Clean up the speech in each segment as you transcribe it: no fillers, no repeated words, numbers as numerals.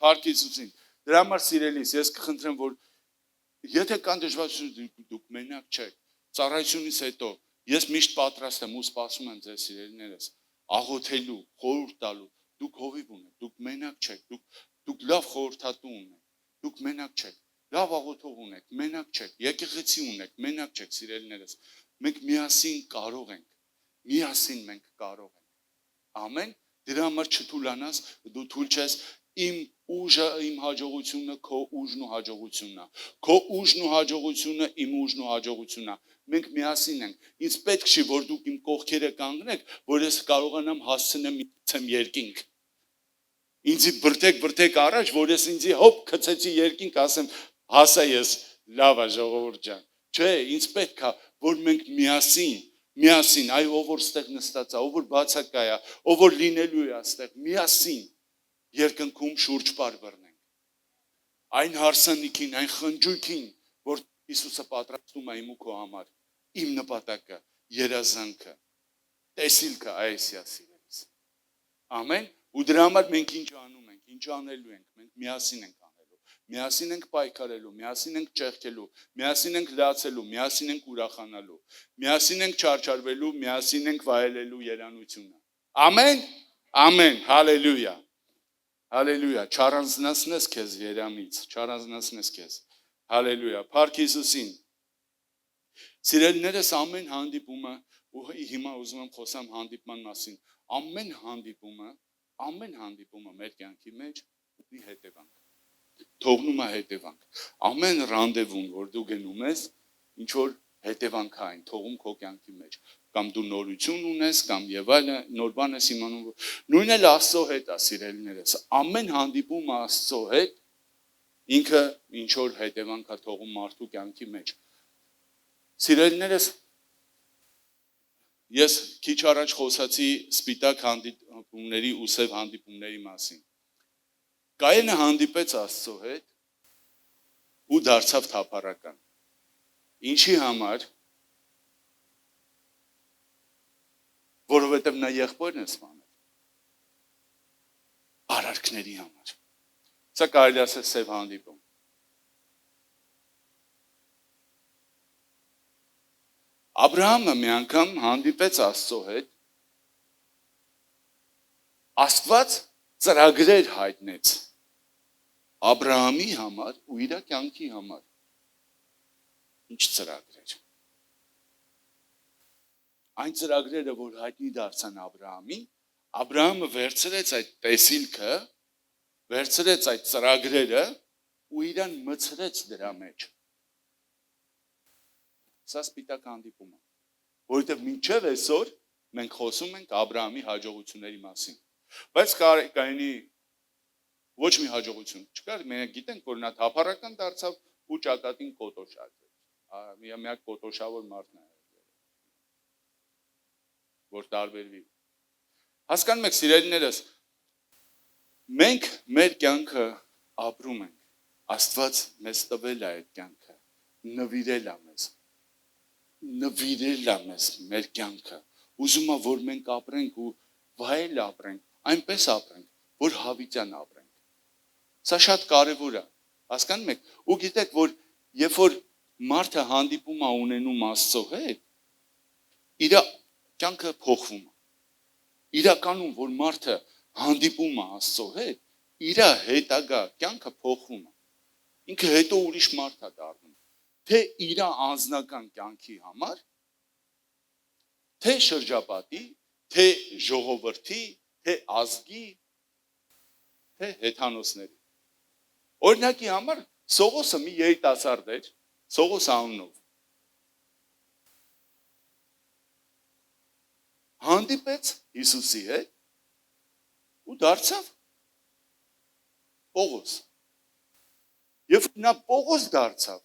Փառք Հիսուսին։ Դրա համար սիրելիս, ես կխնդրեմ, որ եթե կան դժվարություններ, դուք մենակ չեք։ Ծառայությունից հետո ես միշտ պատրաստ եմ ու սպասում եմ ձեզ սիրելիներս, աղոթելու, խորհուրդ տալու։ Դուք հովիվ ունեք, դուք մենակ չեք, դուք լավ խորհրդատու ունեք, դուք մենակ չեք, լավ աղոթող ունեք, մենակ չեք, եկեղեցի ունեք, մենակ չեք սիրելիներս։ Մենք միասին կարող ենք, միասին մենք կարող ենք։ Ամեն, դրա համար չթուլանաս, դու թույլ չես, իմ ուժը, իմ հաջողությունը քո ուժն ու հաջողությունն է։ Քո ուժն ու հաջողությունը իմ ուժն ու հաջողությունն է։ Մենք միասին ենք։ Ինձ պետք չի, որ դուք իմ կողքերը կանգնեք, որ ես կարողանամ հասցնեմ իմ երկինք։ Ինձի բրտեք առաջ, որ ես ինձի հոպ գցեցի երկինք, ասեմ, հասա ես, լավ է ժողովուրդ ջան։ Չէ, ինձ պետք է, որ մենք միասին, այ ով որ ստեղ նստած է, ով որ բացակայ է, ով որ լինելու է այստեղ, միասին երկնքում շուրջ բռնենք։ Այն հարսանիքին, այն խնջույքին, որ Հիսուսը պատրաստում է իմ ու քո համար, իմ նպատակը, երազանքը, տեսիլքը այսիա սիրելիս։ Ամեն, ու դրա համար մենք ինչ անում ենք, ինչ անելու ենք, մենք միասին ենք անելու, միասին ենք պայքարելու, միասին ենք ճեղքելու, միասին ենք լացելու, միասին ենք ուրախանալու, միասին ենք չարչարվելու, միասին ենք վայելելու երանությունը։ Ամեն, ամեն, հալելույա։ Հալելույա, չառանձնացնես քեզ երամից, չառանձնացնես քեզ, հալելույա, փառք Հիսուսին։ Սիրելիներս ամեն հանդիպումը, ու հիմա ուզում եմ խոսամ հանդիպման մասին, ամեն հանդիպումը մեր կյանքի մեջ ունի հետևանք, թողնում է հետևանք, ամեն ռանդևուն, որ դու գնում ես, ինչ որ հետևանք է այն, թողում քո կյանքի մեջ, կամ դու նորություն ունես, կամ եւ այլն, նոր բան ես իմանում, նույնն էլ Աստծո հետ է սիրելիներս, ամեն հանդիպումը Աստծո հետ, ինքը ինչ որ հետևանք է թողում մարդու կյանքի մեջ։ Սիրելիներս, ես քիչ առաջ խոսացի սպիտակ հանդիպումների ու սև հանդիպումների մասին։ Կայենը հանդիպեց Աստծո հետ ու դարձավ թափառական։ Ինչի համար, որովհետև նա եղբորն է սպանել, արարքների համար։ Սա կարելի ասել սև հանդիպում։ Աբրահամը մի անգամ հանդիպեց Աստծո հետ, Աստված ծրագրեր հայտնեց Աբրահամի համար ու իր կյանքի համար։ Ինչ ծրագրեր։ Այն ծրագրերը, որ հայտնի դարձան Աբրահամին, Աբրահամը վերցրեց այդ տեսիլքը, վերցրեց այդ ծրագրերը ու իրան մցրեց դրա մեջ։ Սա սպիտակ հանդիպում է, որովհետև մինչև այսօր մենք խոսում ենք Աբրահամի հաջողությունների մասին։ Բայց կայանի ոչ մի հաջողություն չկար, մենք գիտենք, որ նա թափառական դարձավ ու ճակատին կոտոշած էր։ Միակ կոտոշավոր մարդն է, որ տարբերվի։ Հասկանում եք, սիրելիներս, մենք մեր կյանքը ապրում ենք, Աստված մեզ տվել է այդ կյանքը, նվիրել է մեզ մեր կյանքը, ուզում է, որ մենք ապրենք ու վայել ապրենք, այնպես ապրենք, որ հավիտյան ապրենք։ Սա շատ կարևոր է, հասկանում եք, ու գիտեք, որ երբ որ մարդը հանդիպում է ունենում Աստծո հետ, իր կյանքը փոխվում է։ Իրականում, որ մարդը հանդիպում է Աստծո հետ, իր հետագա կյանքը փոխվում է։ Ինքը հետո ուրիշ մարդ է դառնում։ Թե իր անձնական կյանքի համար, թե շրջապատի, թե ժողովրդի, թե ազգի, թե հեթանոսների։ Օրինակի համար Սողոսը մի երիտասարդ էր, Սողոս անունով։ Հանդիպեց Հիսուսի հետ ու դարձավ Պողոս։ Երբ նա Պողոս դարձավ,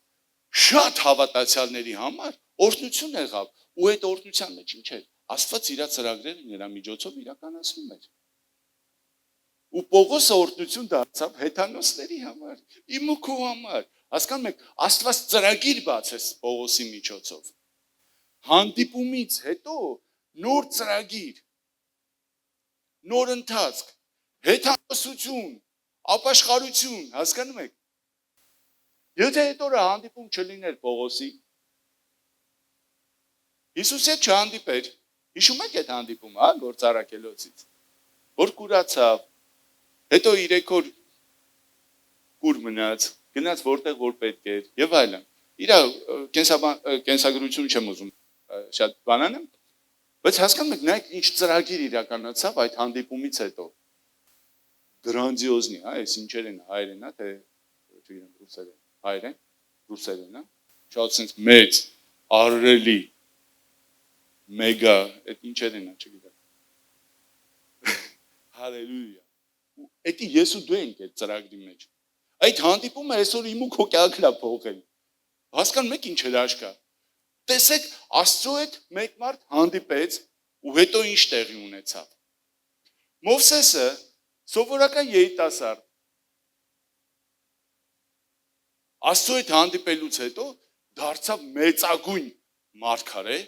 շատ հավատացյալների համար օրհնություն եղավ, ու այդ օրհնության մեջ ինչ էր, Աստված իր ծրագրերը նրա միջոցով իրականացնում էր։ Ու Պողոսը օրհնություն դարձավ հեթանոսների համար, իմ ու քո համար։ Հասկանում եք, Աստված ծրագիր բացեց Պողոսի միջոցով։ Հանդիպումից հետո նոր ծրագիր, նոր ընթացք, հեթանոսություն, ապաշխարություն, հասկանում եք։ Եթե այդ օրը հանդիպում չլիներ Պողոսի, Հիսուս հետ չհանդիպեր, հիշում եք այդ հանդիպումը, գործարակելոցից, որ կուրացավ, հետո 3 օր կուր մնաց, գնաց որտեղ որ պետք էր եւ այլն։ Իրա կենսագրություն չեմ ուզում շատ բանանեմ, բայց հասկանում եք նայեք ինչ ծրագիր իրականացավ այդ հանդիպումից հետո։ Գրանձիոզնի, այս ինչեր են հայերեն, թե չգիտեմ ռուսերեն, հայերեն, ռուսերեն, շատ sense մեծ, արրելի, մեգա, այդ ինչեր են, չգիտեմ։ Հալելույա։ Էդի ես ու դու ենք այդ ծրագրի մեջ։ Այդ հանդիպումը այսօր իմ ու քո կյանքն է փոխել։ Հասկանում եք ինչ հրաշք է։ Տեսեք, Աստծո հետ մեկ մարդ հանդիպեց ու հետո ինչ տեղի ունեցավ։ Մովսեսը սովորական երիտասարդ Աստծո հետ հանդիպելուց հետո դարձավ մեծագույն մարգարե,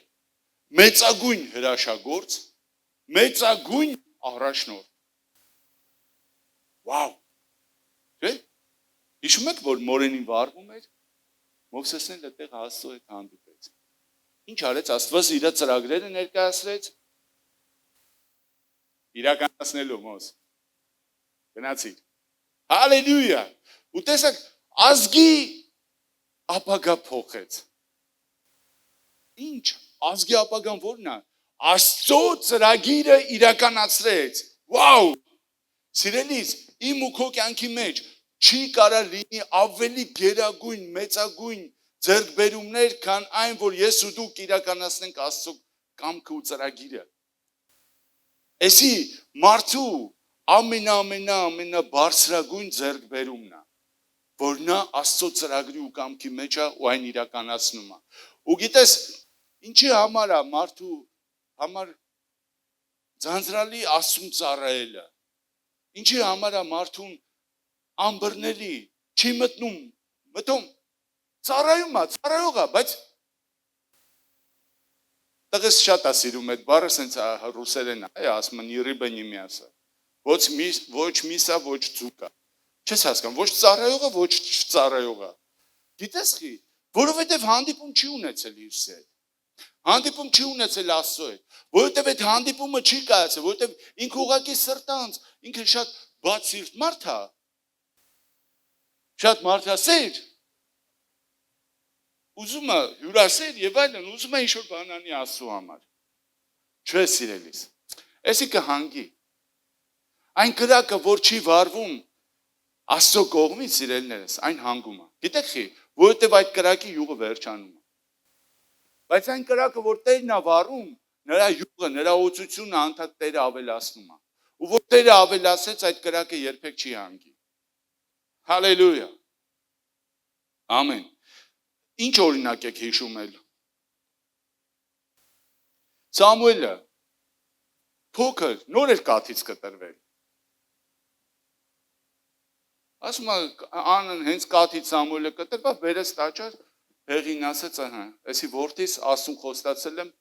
մեծագույն հրաշագործ, մեծագույն առաջնորդ։ Վաու։ Չէ՞։ Հիշում եք, որ մորենին վարվում էր, Մովսեսն էլ այդտեղ Աստծո հետ հանդիպեց։ Ինչ արեց Աստված իր ծրագրերը ներկայացրեց։ Իրականացնելու Մոս։ Գնացիր։ Հալելույա։ Ու տեսեք, ազգի ապագա փոխեց։ Ինչ, ազգի ապագան ո՞րն է։ Աստծո ծրագիրը իրականացրեց։ Վաու։ Սիրելիս, իմ ու քո կյանքի մեջ չի կարա լինի ավելի գերագույն, մեծագույն ձեռքբերումներ, քան այն, որ ես ու դուք իրականացնենք Աստծո կամքը ու ծրագիրը։ Էսի մարդու ամենաբարձրագույն ձեռքբերումն է, որ նա Աստծո ծրագրի ու կամքի մեջ է ու այն իրականացնում է։ Ու գիտես, ինչի համար է մարդու համար ձանձրալի Աստծուն ծառայելը։ Ինչի համար է մարդուն ամբռնելի, չի մտնում, ծառայում է, ծառայող է, բայց տղես շատ է սիրում այդ բառը, սենց ռուսերեն է, ասում են «Յիրիբը նի միասը», ոչ միսա, ոչ ձուկա, չես հասկանում, ոչ ծառայողը, ոչ ծառայողը, գիտես խի, որովհետև հանդիպում չի ունեցել Հիսուսի հետ, հանդիպում չի ունեցել Աստծո հետ, որովհետև այդ հանդիպումը չի կայացել, որովհետև ինքը ուղղակի սրտանց, ինքը շատ բաց սիրտ մարդ է, շատ մարդասեր, ուզում է հյուրասեր եւ այլն, ուզում է ինչ-որ բան անի Աստծո համար։ Չէ, սիրելիս։ Էսի կհանգի։ Այն կրակը, որ չի վառվում Աստծո կողմից, սիրելիներս, այն հանգում է։ Գիտեք խի, որովհետեւ այդ կրակի յուղը վերջանում է։ Բայց այն կրակը, որ Տերն է վառում, նրա յուղը, նրա օծությունը անդադ Տերը ավելացնում է։ Ու որ Տերը ավելացեց, այդ կրակը երբեք չի հանգի։ Հալելույա։ Ամեն։ Ինչ օրինակ եք հիշում էլ։ Սամուելը փոքր նոր էր կաթից կտրվել։ Ասում է անն հենց կաթից Սամուելը կտրվավ, վերես տաճար, հեղին ասեց, էսի որդիս Աստծուն խոստացել եմ,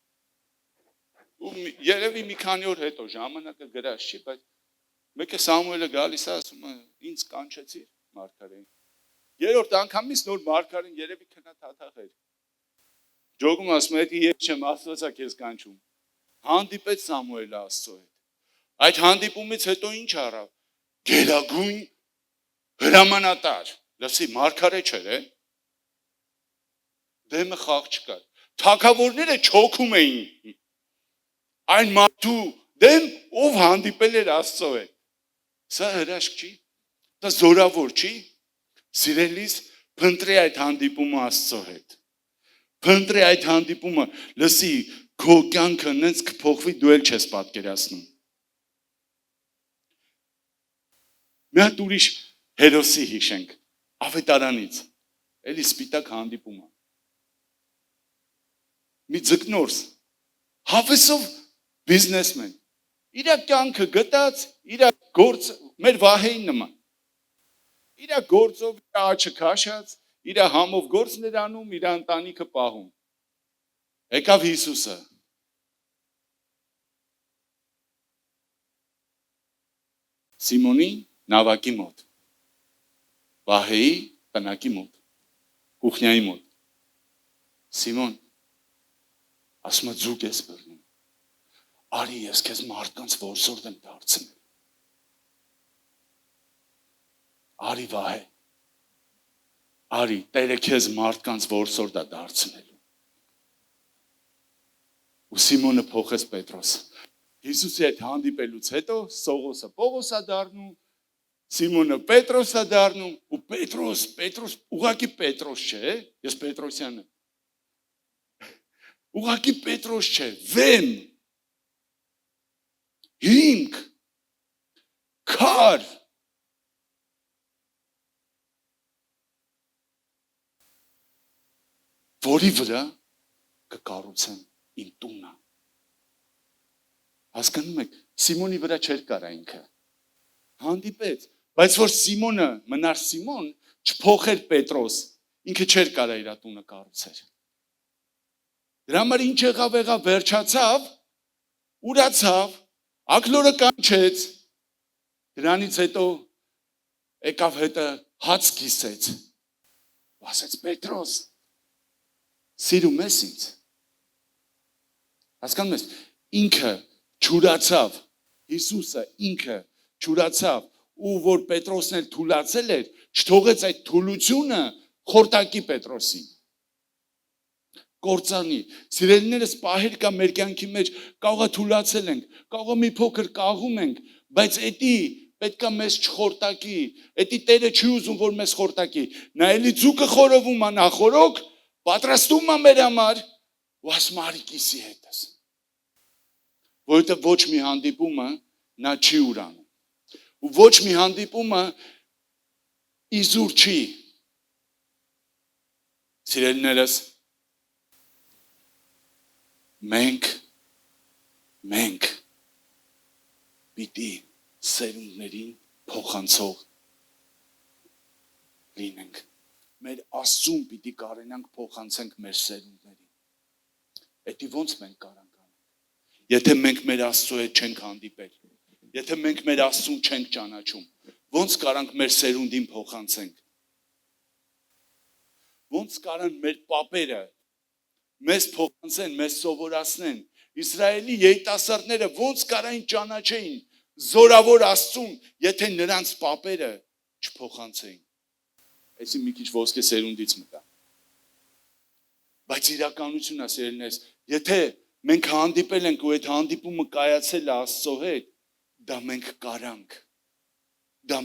ու երևի մի քանի օր հետո ժամանակը գրած չի, բայց մեկը Սամուելը գալիս է, ասում է, ինձ կանչեցիր մարգարեին։ Երրորդ անգամից նոր մարգարեն երևի քնա թաթախեր։ Ջոգում ասում է, «Էդի ես չեմ, Աստված է քեզ կանչում»։ Հանդիպեց Սամուելը Աստծո հետ։ Այդ հանդիպումից հետո ինչ արավ։ Գերագույն հրամանատար, լսի, մարգարե չէր, դեմը խաղ չկար։ Թագավորները չոքում էին։ Այն մարդու դեմ, ով հանդիպել էր Աստծո հետ։ Սա հրաշք չի։ Դա զորավոր չի։ Սիրելիս, փնտրի այդ հանդիպումը Աստծո հետ։ Փնտրի այդ հանդիպումը, լսի, քո կյանքը նենց կփոխվի, դու էլ չես պատկերացնում։ Մի հատ ուրիշ հերոսի հիշենք, Ավետարանից, էլի սպիտակ հանդիպումը։ Մի ձկնորս, հավեսով բիզնեսմեն, իր կյանքը գտած, իր գործ, մեր Վահեին նման, իր գործով, իր աչը քաշած, իր համով գործներ անում, իր ընտանիքը պահում։ Եկավ Հիսուսը։ Սիմոնի նավակի մոտ։ Վահեի բնակի մոտ, կուխնյայի մոտ։ Սիմոն, ասում է ձուկ ես բռնում։ Արի ես քեզ մարդկանց որսորդ եմ դարձնել։ Արի Վահե։ Արի, Տերը քեզ մարդկանց որսորդ է դարձնելու։ Ու Սիմոնը փոխեց Պետրոսը։ Հիսուսի հետ հանդիպելուց հետո Սողոսը Պողոս է դառնում, Սիմոնը Պետրոս է դառնում, ու Պետրոս, ուղղակի Պետրոս չէ, ես Պետրոսյան եմ։ Ուղղակի Պետրոս չէ, վեմ, հիմք, քար, որի վրա կկառուցեմ իմ տունը։ Հասկանում եք, Սիմոնի վրա չէր կարա ինքը։ Հանդիպեց, բայց որ Սիմոնը մնար Սիմոն, չփոխեր Պետրոս, ինքը չէր կարա իր տունը կառուցեր։ Դրա համար ինչ եղավ, վերջացավ, ուրացավ, ակլորը կանչեց, դրանից հետո եկավ հետը հաց կիսեց, ասեց Պետրոս, սիրում ես ինձ։ Հասկանում ես, ինքը չուրացավ, Հիսուսը ինքը չուրացավ, ու որ Պետրոսն էլ թուլացել էր, չթողեց այդ թուլությունը խորտակի Պետրոսին։ Կործանի, սիրելիներս պահեր կա մեր կյանքի մեջ, կաղա թուլացել ենք, կաղա մի փոքր կաղում ենք, բայց էդի պետքա մեզ չխորտակի, էդի Տերը չի ուզում, որ մեզ խորտակի, նա էլի ձուկը խորովում է նախորոք, պատրաստում է մեր համար, ու ասում արի կիսի հետս, որովհետև ոչ մի հանդիպումը նա չի ուրանում, ու ոչ մի հանդիպումը իզուր չի, սիրելիներս, մենք պիտի սերունդներին փոխանցող լինենք, մեր Աստծուն պիտի կարենանք փոխանցենք մեր սերունդներին, էդի ոնց մենք կարանք անենք, եթե մենք մեր Աստծու հետ չենք հանդիպել, եթե մենք մեր Աստծուն չենք ճանաչում, ոնց կարանք մեր սերունդին փոխանցենք, ոնց կարան մեր պապերը մեզ փոխանցեն, մեզ սովորացնեն, Իսրայելի երիտասարդները ոնց կարային ճանաչեին զորավոր Աստծուն, եթե նրանց պապերը չփոխանցեին։ Այսի մի քիչ ոսկե սերունդից մտա։ Բայց իրականությունն է, սիրելիներս, եթե մենք հանդիպել ենք ու այդ հանդիպումը կայացել է Աստծո հետ, դա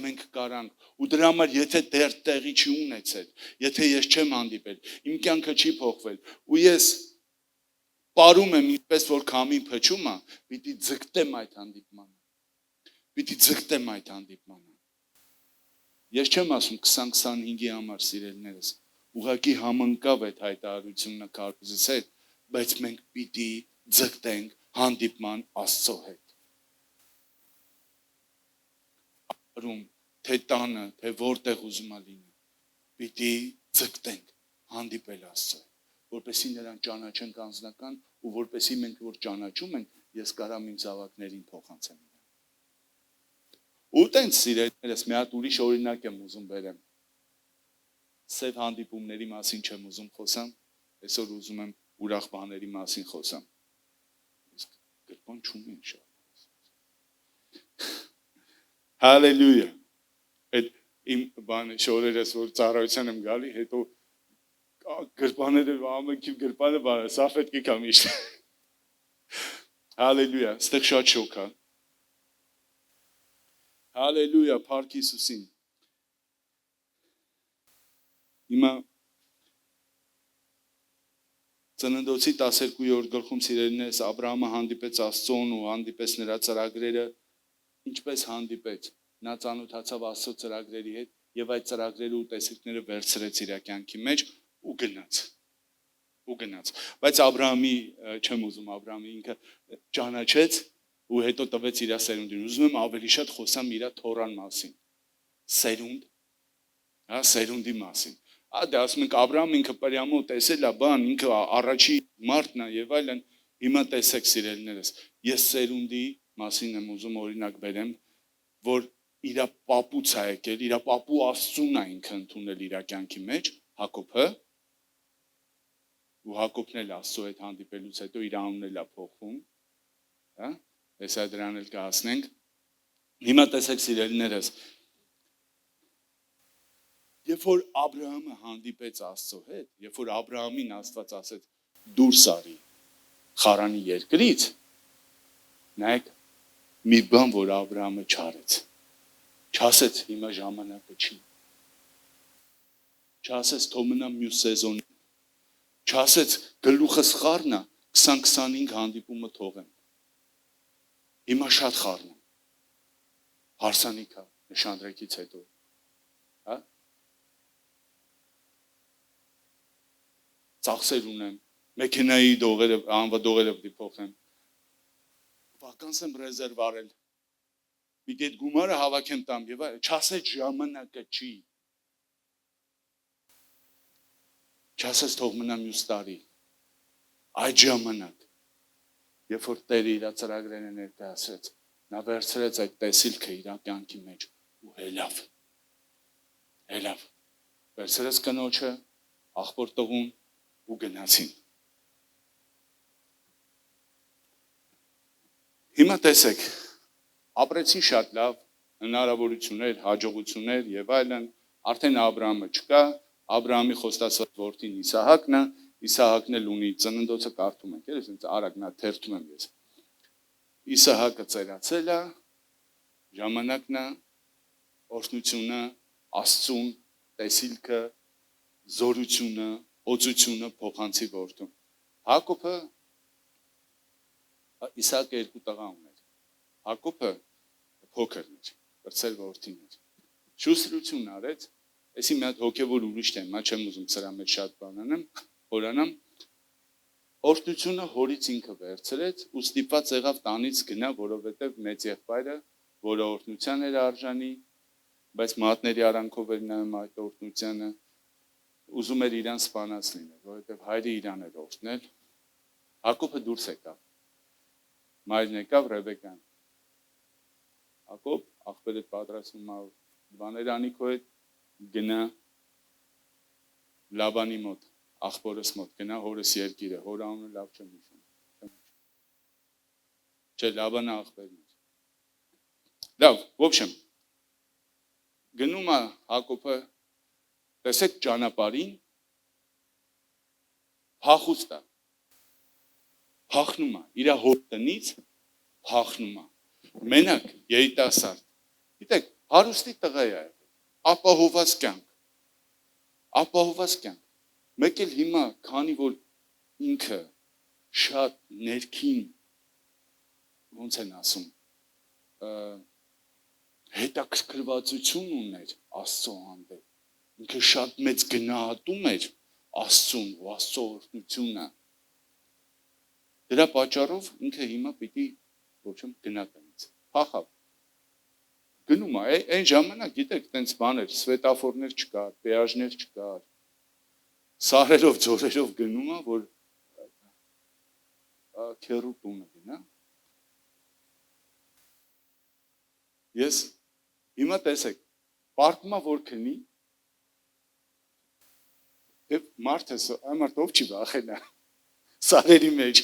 մենք կարանք։ Ու դրա համար եթե դեռ տեղի չի ունեցել, եթե ես չեմ հանդիպել, իմ կյանքը չի փոխվել, ու ես պարում եմ ինչպես որ քամին փչում է, պիտի ձգտեմ այդ հանդիպմանը։ Ես չեմ ասում 2025-ի համար, սիրելիներս, ուղղակի համընկավ այդ հայտարարությունը քարոզից հետ, բայց մենք պիտի ձգտենք հանդիպման Աստծո հետ։ Թե տանը, թե որտեղ ուզում է լինի, պիտի ձգտենք հանդիպել Աստծո, որպեսզի նրան ճանաչենք անձնական ու որպեսզի մենք որ ճանաչում ենք, ես կարամ իմ զավակներին փոխանցեմ։ Ու տենց սիրելիներս, մի հատ ուրիշ օրինակ եմ ուզում բերեմ։ Սև հանդիպումների մասին չեմ ուզում խոսամ, այսօր ուզում եմ ուրախ բաների մասին խոսամ։ Գրպան չունի շատ։ Հալելույա։ Այդ իմ բանը շորերս որ ծառայության եմ գալի, հետո գրպաները ամենքի գրպանը բանը, սաֆետ կա միշտ։ Հալելույա, ստեղ շատ շոք է։ Հալելույա, փառք Հիսուսին։ Հիմա Ծննդոցի 12-րդ գլխում սիրելիներս Աբրահամը հանդիպեց Աստծուն ու հանդիպեց նրա ծրագրերը, ինչպես հանդիպեց, նա ծանոթացավ Աստծո ծրագրերի հետ եւ այդ ծրագրերը ու տեսիլքները վերցրեց իր կյանքի մեջ ու գնաց։ Բայց Աբրահամի չեմ ուզում Աբրահամի ինքը ճանաչեց ու հետո տվեց իր սերունդին։ Ուզում եմ ավելի շատ խոսամ իր Թորան մասին։ Սերունդ, սերունդի մասին։ Դե ասում ենք Աբրահամը ինքը պրյամո տեսել է բան, ինքը առաջի մարդն է եւ այլն։ Հիմա տեսեք սիրելիներս, ես սերունդի մասին եմ ուզում օրինակ բերեմ, որ իր պապուց է եկել, իր պապու Աստծուն է ինքը ընդունել իր կյանքի մեջ, Հակոբը, ու Հակոբն էլ Աստծո հետ հանդիպելուց հետո իր անունն էլ է փոխվում, հա? Հեսա դրան էլ կհասնենք։ Հիմա տեսեք սիրելիներս, երբ որ Աբրահամը հանդիպեց Աստծո հետ, երբ որ Աբրահամին Աստված ասեց դուրս արի Խարանի երկրից, նայեք մի բան, որ Աբրահամը չարեց, չասեց հիմա ժամանակը չի, չասեց թող մնա մյուս սեզոնին, չասեց գլուխս խառնա 20-25 հանդիպումը թողեմ, հիմա շատ խառնեմ, հարսանիքա նշանдрեկից հետո, հա? Ծախսեր ունեմ, մեքենայի դողերը, անվադողերը պիտի փոխեմ, վականս եմ ռեզերվ արել, մի կետ գումարը հավաքեմ տամ եւ չասեց ժամանակը չի, չասեց թող մնա մյուս տարի, այդ ժամանակ, երբ որ Տերը իր ծրագրերը ներկայացրեց, նա վերցրեց այդ տեսիլքը իր կյանքի մեջ ու հելավ, վերցրեց կնոջը, աղբոր տղուն ու գնացին։ Հիմա տեսեք, ապրեցին շատ լավ, հնարավորություններ, հաջողություններ եւ այլն, արդեն Աբրահամը չկա, Աբրահամի խոստացած որդին Իսահակն է, Իսահակն էլ ունի ծննդոցը կարդում ենք, այսինքն արագ նա թերթում եմ ես։ Իսահակը ծերացել է, ժամանակն է, օրհնությունը, Աստծուն, տեսիլքը, զորությունը, օծությունը փոխանցի որդուն։ Հակոբը Իսահակը երկու տղա ուներ։ Հակոբը փոքրն էր, բրցել որդին էր։ Շուստրություն արեց, այսի մի հատ հոգևոր ուրիշ թեմա, չեմ ուզում սրա մեջ շատ բանանամ, խորանամ։ Օրհնությունը հորից ինքը վերցրեց ու ստիպված եղավ տանից գնա, որովհետև մեծ եղբայրը, որը օրհնության էր արժանի, բայց մատների արանքով էր նայում այդ օրհնությանը, ուզում էր իրան սպանած լինել, որովհետև հայրը իրան էր օրհնել։ Հակոբը դուրս եկավ։ Մայրն եկավ Ռեբեկան։ Հակոբ աղբերը պատրաստում է բաներ անի քո հետ, գնա Լաբանի մոտ, աղբորս մոտ, գնա հորս երկիրը, հոր անունը լավ չեմ հիշում։ Չէ, Լաբանը աղբերն էր։ Լավ, в общем, գնում է Հակոբը, տեսեք ճանապարհին, փախուստ է, փախնում է, իր հոր տնից փախնում է, մենակ երիտասարդ, գիտեք, հարուստի տղա է, ապահոված կյանք, մեկ էլ հիմա, քանի որ ինքը շատ ներքին, ոնց են ասում, հետաքրքրվածություն ուներ Աստծո հանդեպ, ինքը շատ մեծ գնահատում էր Աստծուն ու Աստծո օրհնությունը, դրա պատճառով ինքը հիմա պիտի ոչմ գնա տնից, փախավ, գնում է, այն ժամանակ գիտեք, տենց բաներ, սվետաֆորներ չկար, պեաժներ չկար, սարերով, ձորերով գնում է, որ քերու տունը գնա։ Ես հիմա տեսեք, պարկումա որ քնի, եւ մարդով չի վախենա, սարերի մեջ,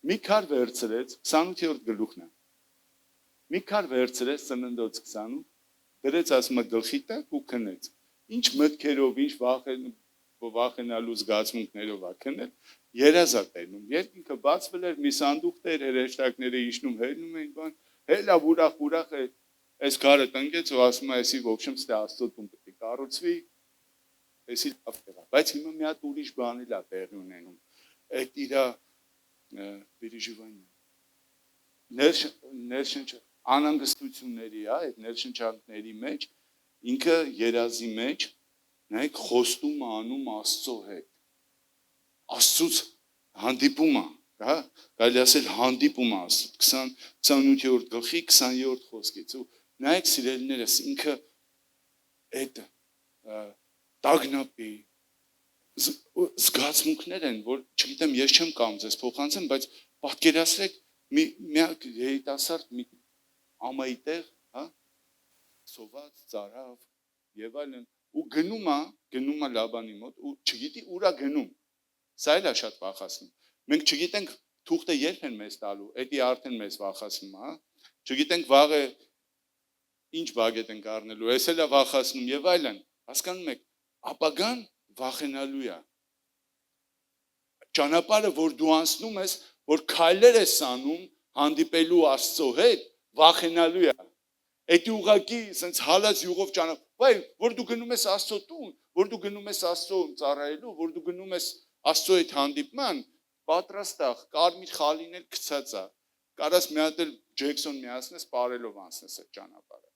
մի քար վերցրեց, 28-րդ գլուխն է, մի քար վերցրեց ծննդոց 28, դրեց ասում է գլխի տակ ու քնեց, ինչ մտքերով, ինչ վախենալու զգացմունքներով է քնել, երազա տենում, երկինքը բացվել էր, մի սանդուղք էր, հրեշտակները իջնում, հելնում էին բան, հելավ ուրախ է, այս քարը տնկեց ու ասում է, այսի ոչմ ստե Աստծո տուն պետք է կառուցվի, այսի լավ տեղա, բայց հիմա մի հատ ուրիշ բան էլ է տեղի ունենում, այդ իրա անհանգստությունների, այդ ներշնչանքների մեջ, ինքը երազի մեջ, նայեք խոստում անում Աստծո հետ, Աստծուց հանդիպում է, կարելի ասել հանդիպում է, 28-րդ գլխի 20-րդ խոսքից, ու նայեք սիրելիներս, ինքը այդ տագնապի, զգացմունքներ են, որ չգիտեմ, ես չեմ կամ ձեզ փոխանցեմ, բայց պատկերացրեք մի երիտասարդ մի ամայի տեղ հա, սոված, ծարավ եւ այլն, ու գնում է Լաբանի մոտ ու չգիտի ուրա գնում։ Սա էլ է շատ վախացնում։ Մենք չգիտենք թուղթը երբ են մեզ տալու, էդի արդեն մեզ վախացնում, հա։ Չգիտենք վաղը ինչ բագետ ենք առնելու, էս էլ է վախացնում եւ այլն։ Հասկանում եք, ապագան վախենալու է։ Ճանապարհը, որ դու անցնում ես, որ քայլեր ես անում հանդիպելու Աստծո հետ, վախենալու է։ Էդի ուղակի sense հալած յուղով ճանապարհ, որ դու գնում ես Աստծո տուն, որ դու գնում ես Աստծո ծառայելու, որ դու գնում ես Աստծո հետ հանդիպման, պատրաստ ա, կարմիր խալին էլ գցած է։ Կարաս մի հատ էլ Ջեքսոն միացնես, բարելով անցնես այդ ճանապարհը։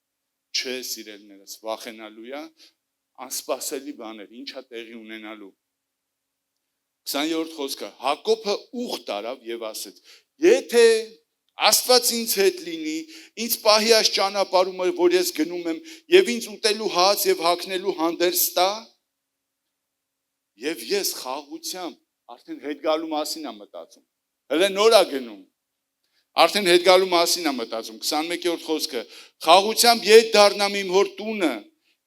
Չէ, սիրելիներս, վախենալու է, անսպասելի բաներ, ինչա տեղի ունենալու։ 20-րդ խոսքը, Հակոբը ուխտ արավ եւ ասեց. Եթե Աստված ինձ հետ լինի, ինձ պահի այս ճանապարհումը, որ ես գնում եմ, եւ ինձ ուտելու հաց եւ հագնելու հանդերձ տա, եւ ես խաղությամբ արդեն հետ գալու մասին եմ մտածում։ Հələ նոր է գնում։ Արդեն հետ գալու մասին եմ մտածում։ 21-րդ խոսքը, խաղությամբ ետ դառնամ իմ հոր տունը,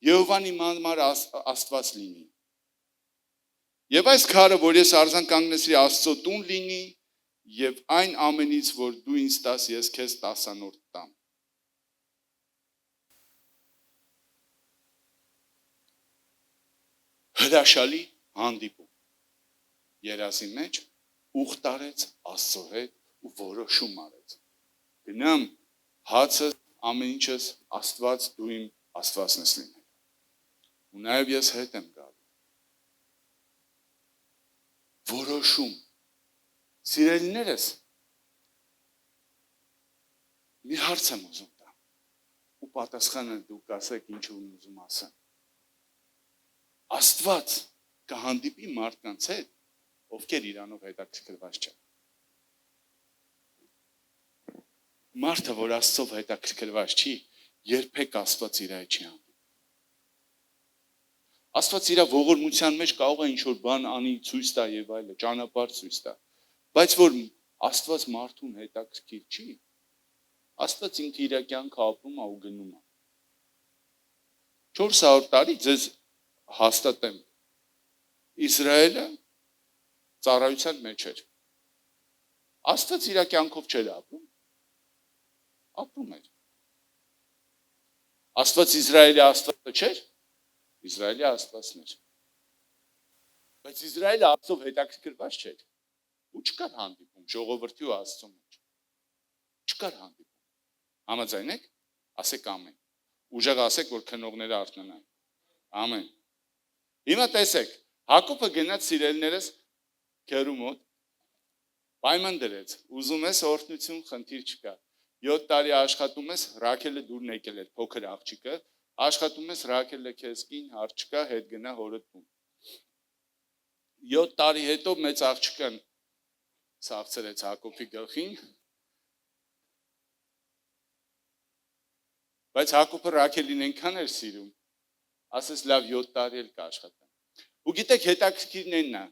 Եհովան իմ համար Աստված լինի։ Եվ այս քարը, որ ես արձան կանգնեցրի Աստծո տուն լինի, եւ այն ամենից, որ դու ինձ տաս, ես քեզ 10-րդ տամ։ Հրաշալի հանդիպում։ Երազի մեջ ուխտ արեց Աստծո հետ ու որոշում արեց։ Գնամ հացը ամեն ինչս Աստված դու իմ Աստվածն ես լինել։ Ու նաեւ ես հետ եմ գալու։ Որոշում։ Սիրելիներս, մի հարց եմ ուզում տամ, ու պատասխանը դուք ասեք ինչ եմ ուզում ասեմ։ Աստված կհանդիպի մարդկանց հետ, ովքեր իրանով հետաքրքրված չեն։ Մարդը, որ Աստծով հետաքրքրված չի, երբեք Աստված իր հետ չի հանդիպի։ Աստված իր ողորմության մեջ կարող է ինչ-որ բան անի, ցույց տա եւ այլը, ճանապարհ ցույց տա։ Բայց որ Աստված մարդուն հետաքրքիր չի, Աստված ինքը իր կյանքը ապրում է ու գնում է։ 400 տարի ձեզ հաստատեմ, Իսրայելը ծառայության մեջ էր։ Աստված իր կյանքով չէր ապրում, ապրում էր։ Աստված Իսրայելի Աստվածը չէր, Իսրայելի Աստվածն էր։ Բայց Իսրայելը Աստծով հետաքրքրված չէր։ Ու չկար հանդիպում ժողովրդի ու Աստծո մեջ։ Չկար հանդիպում։ Համաձայն եք, ասեք ամեն։ Ուժեղ ասեք, որ քնողները արթնանան։ Ամեն։ Հիմա տեսեք, Հակոբը գնաց սիրելիներս քերու մոտ, պայման դրեց, ուզում ես օրհնություն, խնդիր չկա։ 7 տարի աշխատում ես, Ռաքելը դուրն եկել էր, փոքր աղջիկը, աշխատում ես, Ռաքելը քեզ կին, հարց չկա, հետ գնա հորդ տուն։ 7 տարի հետո մեծ աղջիկան ցավցրեց Հակոբի գլխին, բայց Հակոբը Ռաքելին այնքան էր սիրում, ասես լավ 7 տարի էլ կաշխատեմ։ Ու գիտեք հետաքրքիրն էնն է,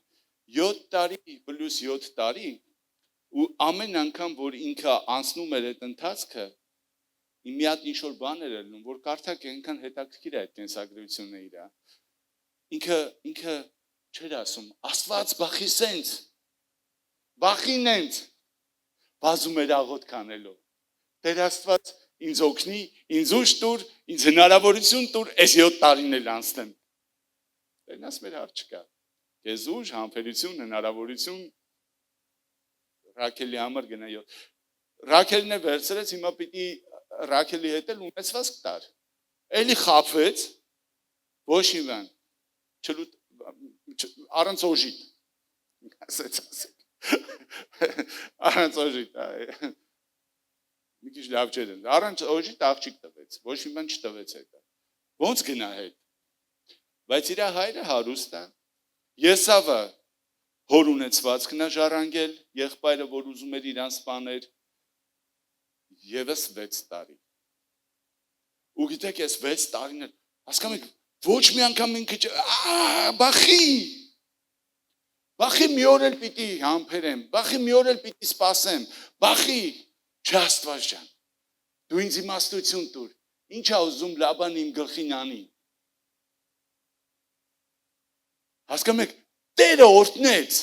7 տարի պլյուս 7 տարի ու ամեն անգամ որ ինքը անցնում էր այդ ընթացքը, մի հատ ինչ-որ բաներ էր լնում, որ կարդակ այնքան հետաքրքիր է այդ կենսագրությունը իր։ Ինքը չէր ասում, Աստված բախի սենց, բախին ենք, բազում էր աղոտ կանելով։ Տեր Աստված ինձ օգնի, ինձ ուժ տուր, ինձ հնարավորություն տուր, այս 7 տարին էլ անցնեմ։ Տերն ասում էր հարց չկա։ Քեզ ուժ, համբերություն, հնարավորություն Ռաքելի համար գնա 7։ Ռաքելն է վերցրեց, հիմա պիտի Ռաքելի հետ էլ ունեցվածք տար։ Էլի խափվեց, ոչ իվան, առանց օժիտ, առանց օժիտ, մի քիչ լավ չէր, առանց օժիտ աղջիկ տվեց, ոչ իվան չտվեց հետը, ոնց գնա հետ, բայց իր հայրը հարուստ է, Եսավը հոր ունեցվածքն է ժառանգել, եղբայրը, որ ուզում էր իրան սպաներ, Եվս 6 տարի։ Ու գիտեք, ես 6 տարին էլ, հասկանում եք, ոչ մի անգամ ինքը բախի մի օր էլ պիտի համբերեմ, բախի մի օր էլ պիտի սպասեմ, բախի, չէ Աստված ջան, դու ինձ իմաստություն տուր, Ինչ է ուզում Լաբան իմ գլխին անի։ Հասկանում եք, Տերը օրհնեց։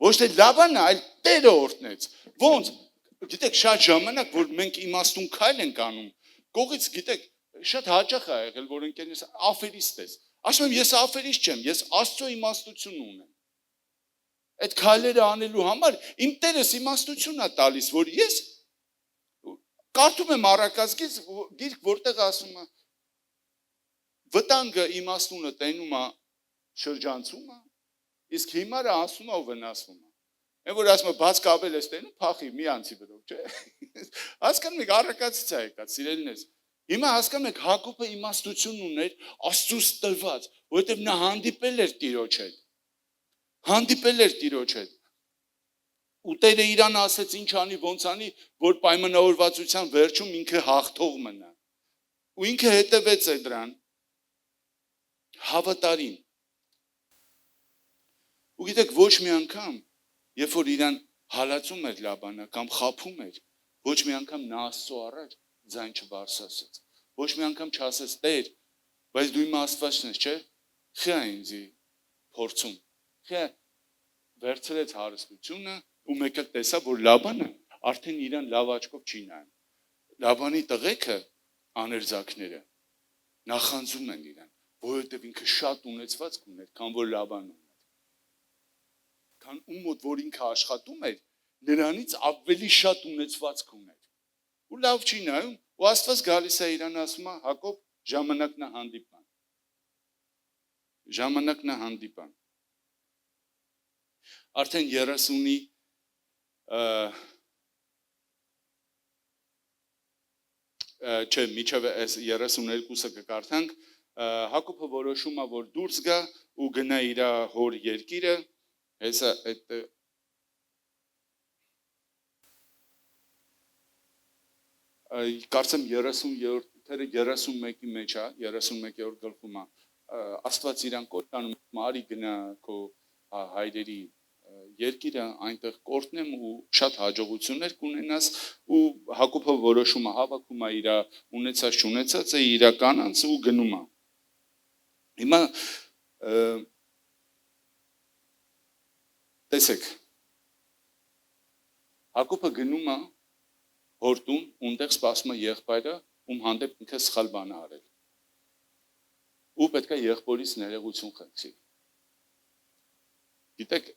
Ոչ թե Լաբանը, այլ Տերը օրհնեց։ Ոնց, գիտեք, շատ ժամանակ, որ մենք իմաստուն քայլ ենք անում, կողից գիտեք, շատ հաճախ է եղել, որ ընկերներս աֆերիստ ես։ Ասում եմ, ես աֆերիստ չեմ, ես Աստծո իմաստություն ունեմ։ Այդ քայլերը անելու համար իմ Տերս իմաստություն է տալիս, որ ես կարդում եմ առակազգից գիրք, որտեղ ասում է վտանգը իմաստունը տենում է շրջանցում է, իսկ հիմարը ասում է ու վնասվում է։ Այն որ ասում է բաց կաբել ես տենում, փախի մի անցի վրով, չէ։ Հասկանում եք, առակացից է եկած, սիրելիներս։ Հիմա հասկանում եք, Հակոբը իմաստություն ուներ Աստծուց տրված, որովհետև նա հանդիպել էր Տիրոջ հետ։ Հանդիպել էր Տիրոջ հետ։ Ու Տերը իրան ասեց ինչ անի, ոնց անի, որ պայմանավորվածության վերջում ինքը հաղթող մնա։ Ու ինքը հետևեց է դրան, հավատարիմ։ Ու գիտեք, ոչ մի անգամ, երբ որ իրան հալածում էր Լաբանը կամ խաբում էր, ոչ մի անգամ նա Աստծո առաջ ձայն չբարձրացրեց։ Ոչ մի անգամ չասեց Տեր, բայց դու իմ Աստվածն ես, չէ՞։ Խա ինձի փորձում։ Խա վերցրեց հարստությունը ու մեկը տեսա, որ Լաբանը արդեն իրան լավ աչքով չի նայում։ Լաբանի տղեկը աներզակները նախանձում են իրան, որովհետև ինքը շատ ունեցվածք ուներ, քան որ Լաբանը ուներ։ Քան ում մոտ որ ինքը աշխատում էր, նրանից ավելի շատ ունեցվածք ուներ։ Ու լավ չի նայում, ու Աստված գալիս է իրան ասում է, Հակոբ, ժամանակն է հանդիպան։ Ժամանակն է հանդիպան։ Արդեն 30-ի չէ, միջև 32-ը կկարդանք, Հակոբը որոշում է, որ դուրս գա ու գնա իր հոր երկիրը, հեսա այդ կարծեմ 30-րդ 31-ի մեջ է, 31-րդ գլխում է, Աստված իրան կոտանում, մարի գնա քո հայրերի երկիրը, այնտեղ կորտնեմ ու շատ հաջողություններ կունենաս ու Հակոբը որոշում է, հավաքում է իր ունեցած չունեցածը, իր կանանց ու գնում է։ Հիմա տեսեք, Հակոբը գնում է հորտուն, ունտեղ սպասում է եղբայրը, ում հանդեպ ինքը սխալ բան է արել։ Ու պետք է եղբորից ներողություն խնդրի։ Գիտեք,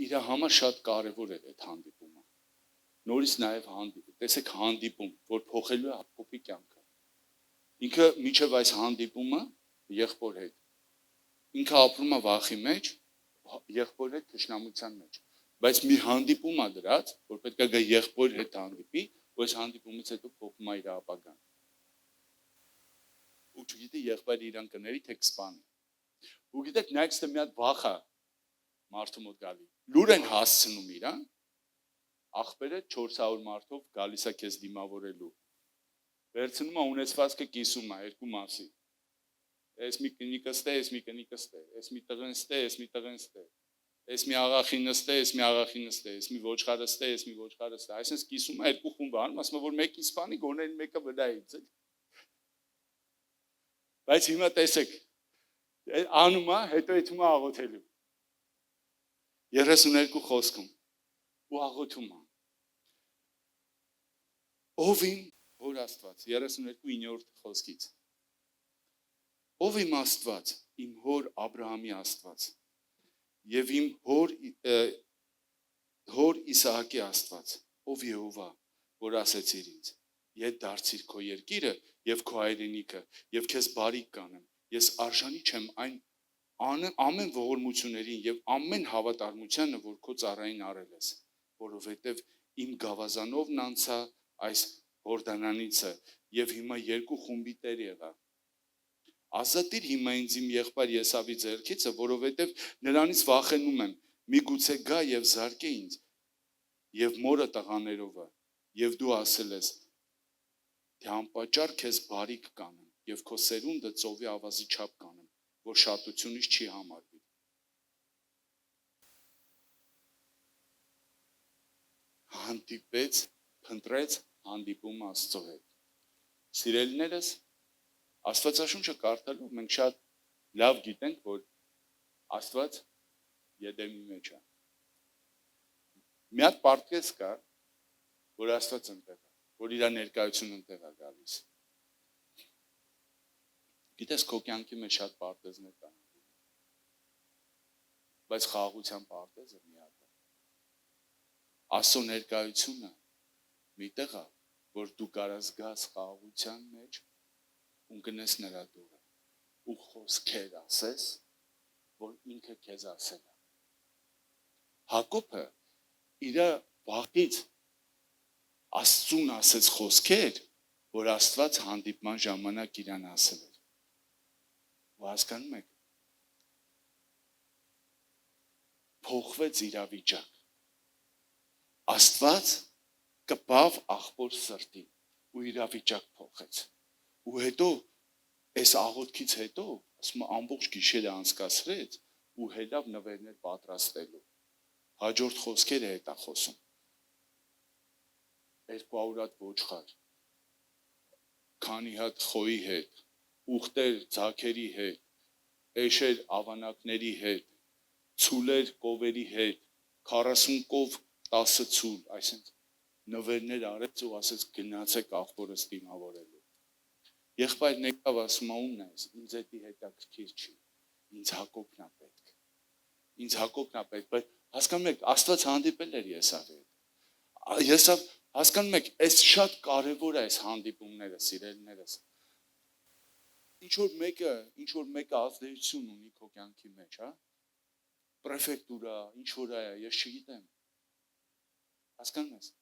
իր համար շատ կարևոր է այդ հանդիպումը։ Նորից նաև տեսեք հանդիպում, որ փոխելու է Հակոբի կյանքը։ Ինքը միջև այս հանդիպումը եղբոր հետ։ Ինքը ապրում է վախի մեջ, եղբոր հետ թշնամության մեջ։ Բայց մի հանդիպում է դրած, որ պետք է գա եղբոր հետ հանդիպի, որ այս հանդիպումից հետո փոխում է իր ապագան։ Ու չգիտի եղբայրը իրան կների, թե կսպանի։ Ու գիտեք, նայեցте մի հատ վախ է մարդու մոտ գալի։ Լուր են հասցնում իրան, ախպերը 400 մարդով գալիս է քեզ դիմավորելու։ Վերցնում է ունեցվածքը կիսում է երկու մասի։ Էս մի կնիկս տե, էս մի կնիկս տե, էս մի տղենս տե, էս մի տղենս տե։ Էս մի աղախինս տե, էս մի աղախինս տե, էս մի ոչխարս տե, էս մի ոչխարս տե։ Այսինքն կիսում է երկու խումբ անում, ասում է որ մեկը իսպանի, գոնեն մեկը վրայից է։ Բայց հիմա տեսեք, անում է, հետո եթում է աղոթելու։ 32 խոսքում ու աղոթում է։ Ով իմ հոր Աստված, 32-9 խոսքից։ Ով իմ Աստված, իմ հոր Աբրահամի Աստված, եւ իմ հոր Իսահակի Աստված, ով Եհովա, որ ասեցիր ինձ. Ետ դարձիր քո երկիրը եւ քո հայրենիքը եւ քեզ բարիք կանեմ։ Ես արժանի չեմ այն ամեն ողորմություններին եւ ամեն հավատարմությանը, որ քո ծառային արել ես, որովհետեւ իմ գավազանովն անցա այս Հորդանանիցը եւ հիմա երկու խումբի տեր եղա։ Ազատիր հիմա ինձ իմ եղբայր Եսավի ձեռքիցը, որովհետեւ նրանից վախենում եմ, միգուցե գա եւ զարկե ինձ եւ մորը տղաներովը, եւ դու ասել ես, թե անպատճառ քեզ բարիք կանեմ եւ քո սերունդը ծովի ավազի չափ կանեմ, որ շատությունից չի համարվի։ Հանդիպեց, փնտրեց հանդիպում Աստծո հետ։ Սիրելիներս, Աստվածաշունչը կարդալով մենք շատ լավ գիտենք, որ Աստված Եդեմի մեջ է։ Մի հատ պարտքես կա, որ Աստված ընտեղ է, որ իր ներկայությունը ընտեղ է գալիս։ Գիտես, քո կյանքի մեջ շատ պարտեզներ կան, բայց խաղաղության պարտեզը մի հատ է։ Աստծո ներկայությունը մի տեղ է, որ դու կարաս գաս խաղաղության մեջ ու գնես նրա դուրը ու խոսքեր ասես, որ ինքը քեզ ասել է։ Հակոբը իր վախից Աստծուն ասեց խոսքեր, որ Աստված հանդիպման ժամանակ իրան ասել էր։ Ու հասկանում եք, փոխվեց իրավիճակ։ Աստված կպավ աղբոր սրտին ու իրավիճակ փոխեց։ Ու հետո այս աղոթքից հետո, ասում ամբողջ գիշերը անցկացրեց ու հելավ նվերներ պատրաստելու։ Հաջորդ խոսքերը հետ է խոսում։ 200 հատ ոչխար, քանի հատ խոյի հետ, ուղտեր ձագերի հետ, էշեր ավանակների հետ, ցուլեր կովերի հետ, 40 կով 10 ցուլ, այսինքն նվերներ արեց ու ասեց գնացեք աղբորս դիմավորելու։ Եղբայրն եկավ ասում ումն ես, ինձ էդի հետաքրքիր չի, ինձ Հակոբն է պետք։ Ինձ Հակոբն է պետք, բայց հասկանում եք, Աստված հանդիպել էր Եսավի հետ։ Եսավ, հասկանում եք, այս շատ կարևոր է այս հանդիպումները, սիրելիներս։ Ինչ որ մեկը ազդեցություն ունի քո կյանքի մեջ, հա։ Պրեֆեկտուրա, ինչ որ է, ես չգիտեմ։ Հասկանում ես։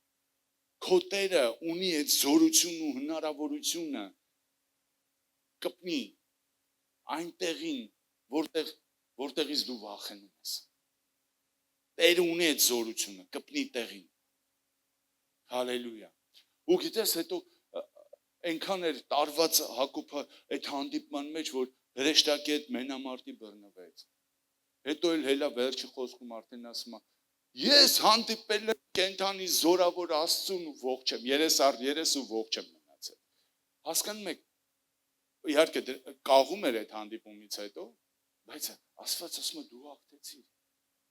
Քո Տերը ունի այդ զորությունն ու հնարավորությունը կպնի այնտեղին, որտեղից դու վախենում ես։ Տերը ունի այդ զորությունը, կպնի տեղին։ Հալելույա։ Ու գիտես, հետո այնքան էր տարված Հակոբը այդ հանդիպման մեջ, որ հրեշտակի հետ մենամարտի բռնվեց։ Հետո էլ հելա վերջի խոսքում արդեն ասում է. ես հանդիպել եմ կենդանի զորավոր Աստծուն ու ողջ եմ, 30 ու ողջ եմ մնացել։ Հասկանում եք, իհարկե կաղում էր այդ հանդիպումից հետո, բայց Աստված ասում է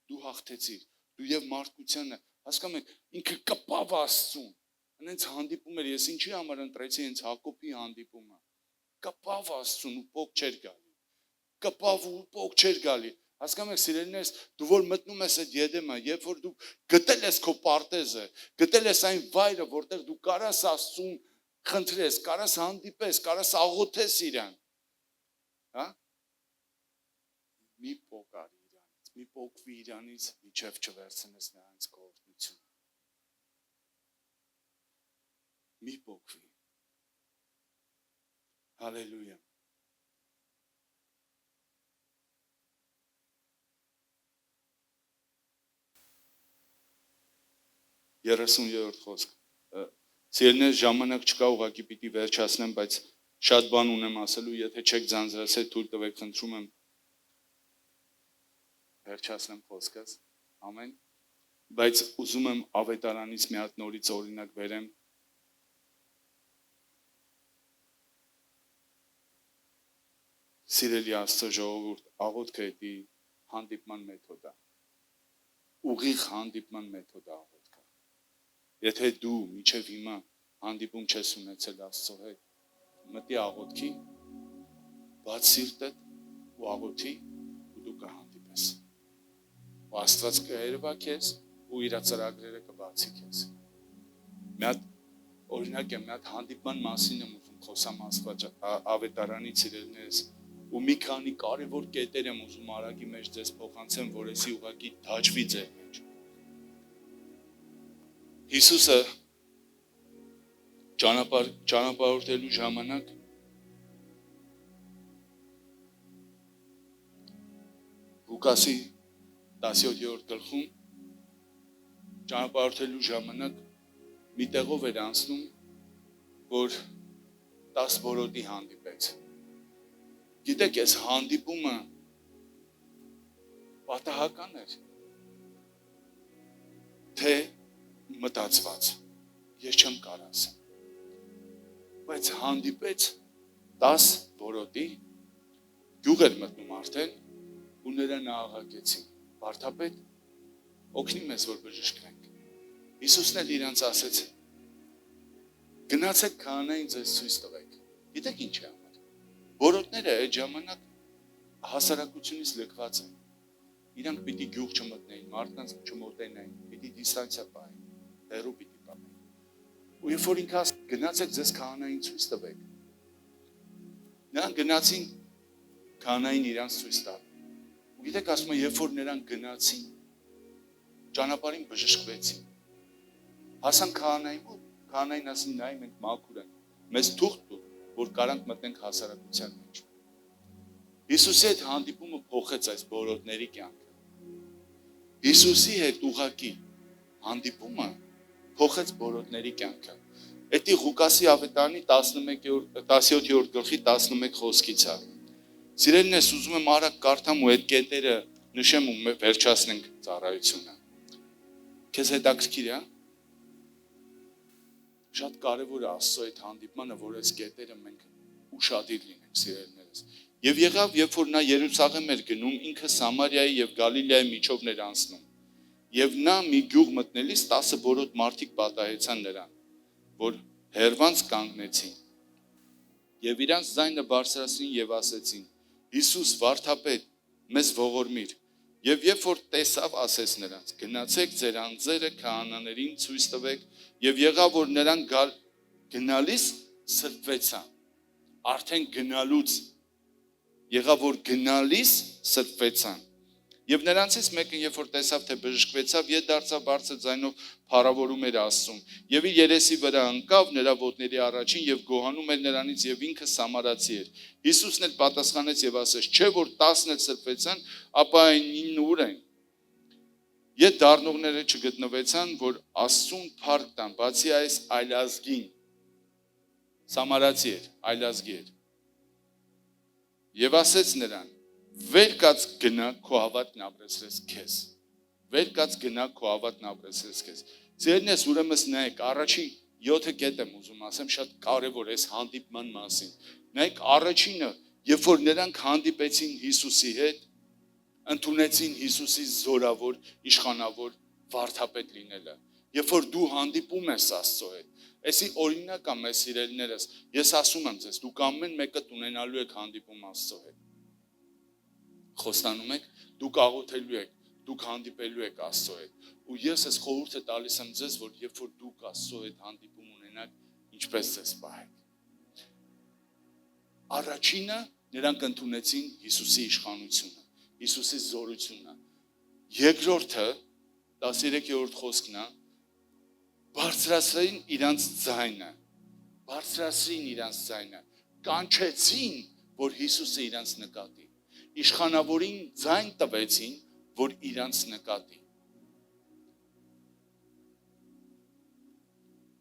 դու հաղթեցիր, դու եւ մարդկությանը, հասկանում եք, ինքը կպավ Աստծուն։ Հենց հանդիպում էր, ես ինչի համար ընտրեցի հենց Հակոբի հանդիպումը։ Կպավ Աստծուն ու փոք չէր գալի։ Կպավ ու փոք չէր գալի։ Հասկանում եք, սիրելիներս, դու որ մտնում ես այդ Եդեմը, երբ որ դու գտել ես քո պարտեզը, գտել ես այն վայրը, որտեղ դու կարաս Աստծուն խնդրես, կարաս հանդիպես, կարաս աղոթես իրան, հա? Մի փոքր իրանից, մի փոքվի իրանից, միջև չվերցնես նրանց գործունեությունը։ Մի փոքվի։ Հալելույա։ Երեսունյորդ խոսք։ Սիրելիներ, ժամանակ չկա, ուղղակի պիտի վերջացնեմ, բայց շատ բան ունեմ ասելու, եթե չեք ձանձրացել, թույլ տվեք, խնդրում եմ վերջացնեմ խոսքս, ամեն, բայց ուզում եմ ավետարանից մի հատ նորից օրինակ բերեմ։ Սիրելի Աստծո ժողովուրդ, աղոթքը էդի հանդիպման մեթոդ է։ Ուղիղ հանդիպման մեթոդ է աղոթքը։ Եթե դու միջև հիմա հանդիպում չես ունեցել Աստծո հետ, մտի աղոթքի, բաց սիրտդ ու աղոթի ու դու կհանդիպես։ Ու Աստված կերվա քեզ ու իր ծրագրերը կբացի քեզ։ Մի հատ օրինակ եմ, մի հատ հանդիպման մասին եմ ուզում խոսամ Աստված ավետարանից սիրելիներս ու մի քանի կարևոր կետեր եմ ուզում արագի մեջ ձեզ փոխանցեմ, որովհետեւ ուղղակի դաջվի ձեր մեջ։ Հիսուսը ճանապարհորդելու ժամանակ Ղուկասի 17-րդ գլխում ճանապարհորդելու ժամանակ մի տեղով էր անցնում, որ 10 որոտի հանդիպեց։ Գիտեք, այս հանդիպումը պատահական էր, թե մտածված, ես չեմ կարող ասեմ։ բայց հանդիպեց 10 որոտի, գյուղ էր մտնում արդեն, ու նրան աղաղակեցին. Վարդապետ, օգնի մեզ, որ բժշկվենք։ Հիսուսն էլ իրանց ասեց. գնացեք քահանային ձեզ ցույց տվեք։ Գիտեք ինչ է համար։ Որոտները այդ ժամանակ հասարակությունից լքված են։ Իրանք պիտի գյուղ չմտնեին, մարդկանց չմոտենային, պիտի դիստանցիա պահեն, հեռու պիտի պահեն։ Ու երբ որ ինքը ասաց, գնացեք ձեզ քահանային ցույց տվեք։ Նրանք գնացին քահանային իրանց ցույց տալ։ Ու գիտեք, ասում եմ, երբ որ նրանք գնացին, ճանապարհին բժշկվեցին։ Հասան քահանային, քահանային ասին, նայ մենք մաքուր ենք, մեզ թուղթ տուր, որ կարանք մտնենք հասարակության մեջ։ Հիսուսի հետ հանդիպումը փոխեց այս բոլորների կյանքը։ Հիսուսի հետ ուղղակի հանդիպումը փոխեց բոլորների կյանքը։ Էդի Ղուկասի ավետարանի 17-րդ գլխի 11 խոսքից է։ Սիրելիներս, ուզում եմ արագ կարդամ ու այդ կետերը նշեմ ու վերջացնենք ծառայությունը։ Քեզ հետաքրքիր է։ Շատ կարևոր է Աստծո այդ հանդիպմանը, որ այս կետերը մենք ուշադիր լինենք, սիրելիներս։ Եվ եղավ, երբ որ նա Երուսաղեմ էր գնում, ինքը Սամարիայի եւ Գալիլեայի միջով էր անցնում։ Եվ նա մի գյուղ մտնելիս 10 որոտ մարդիկ պատահեցան նրան, որ հերվանց կանգնեցին։ Եվ իրանց ձայնը բարձրացրին եւ ասեցին. Հիսուս, վարդապետ, մեզ ողորմիր։ Եվ երբ որ տեսավ, ասեց նրանց. գնացեք ձեր անձերը քահանաներին ցույց տվեք, եւ եղավ, որ նրանք գնալիս սրբվեցան։ Արդեն գնալուց եղավ, որ գնալիս սրբվեցան։ Եվ նրանցից մեկը, երբ որ տեսավ, թե բժշկվեցավ, ետ դարձավ բարձր ձայնով փառավորում էր Աստծուն։ Եվ իր երեսի վրա ընկավ նրա ոտների առաջին եւ գոհանում էր նրանից, եւ ինքը սամարացի էր։ Հիսուսն էլ պատասխանեց եւ ասեց. չէ որ 10-ն էլ սրբվեցան, ապա այն 9 ուր են։ Ետ դառնողները չգտնվեցան, որ Աստծուն փառք տան, բացի այս այլազգին։ Սամարացի էր, այլազգի էր։ Եվ ասեց նրան. վեր կաց գնա քո հավատն ապրեցրես քեզ։ Վեր կաց գնա քո հավատն ապրեցրես քեզ։ Ձերնես ուրեմն նայեք, առաջի 7 կետ եմ ուզում ասեմ, շատ կարևոր է հանդիպման մասին։ Նայեք, առաջինը, երբ որ նրանք հանդիպեցին Հիսուսի հետ, ընդունեցին Հիսուսի զորավոր, իշխանավոր վարդապետ լինելը։ Երբ որ դու հանդիպում ես Աստծո հետ, այսի օրինակ է մեզ սիրելիներս, ես ասում եմ ձեզ, դուք ամեն մեկը ունենալու եք հանդիպում Աստծո հետ։ Խոստանում եք, դուք աղոթելու եք, դուք հանդիպելու եք Աստծո հետ։ Ու ես այս խորհուրդը տալիս եմ ձեզ, որ երբ որ դուք Աստծո հետ հանդիպում ունենաք, ինչպես ձեզ պահեք։ Առաջինը նրանք ընդունեցին Հիսուսի իշխանությունը, Հիսուսի զորությունը։ Երկրորդը 13-րդ խոսքն է, բարձրացրին իրանց ձայնը, կանչեցին, որ Հիսուսը իրանց նկատի։ Իշխանավորին ձայն տվեցին, որ իրանց նկատի։